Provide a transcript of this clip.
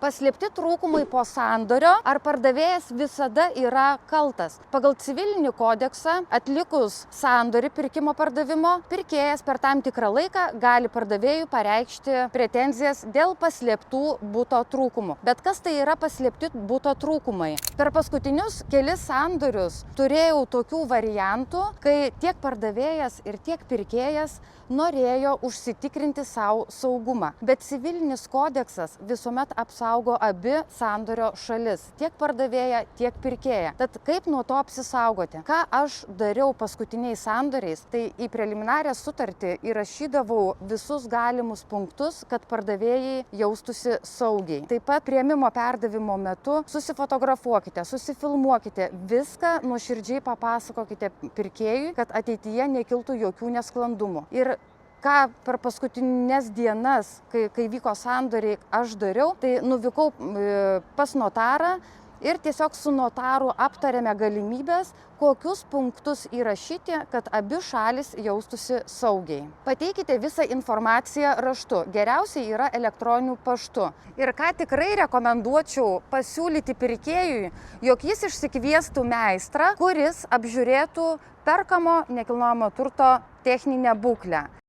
Paslėpti trūkumai po sandorio ar pardavėjas visada yra kaltas. Pagal civilinį kodeksą atlikus sandorį pirkimo pardavimo, pirkėjas per tam tikrą laiką gali pardavėjui pareikšti pretenzijas dėl paslėptų buto trūkumų. Bet kas tai yra paslėpti buto trūkumai? Per paskutinius kelis sandorius turėjau tokių variantų, kai tiek pardavėjas ir tiek pirkėjas norėjo užsitikrinti savo saugumą. Bet civilinis kodeksas visuomet apsaugo abi sandorio šalis, tiek pardavėją, tiek pirkėją. Tad kaip nuo to apsisaugoti? Ką aš dariau paskutiniais sandoriais, tai į preliminarią sutartį įrašydavau visus galimus punktus, kad pardavėjai jaustųsi saugiai. Taip pat priėmimo perdavimo metu susifotografuokite, susifilmuokite, viską nuoširdžiai papasakokite pirkėjui, kad ateityje nekiltų jokių nesklandumų. Ir ką per paskutinės dienas, kai vyko sandoriai, aš dariau, tai nuvykau pas notarą ir tiesiog su notaru aptarėme galimybės, kokius punktus įrašyti, kad abi šalis jaustųsi saugiai. Pateikite visą informaciją raštu, geriausiai yra elektroniniu paštu. Ir ką tikrai rekomenduočiau pasiūlyti pirkėjui, jog jis išsikviestų meistrą, kuris apžiūrėtų perkamo nekilnojamo turto techninę būklę.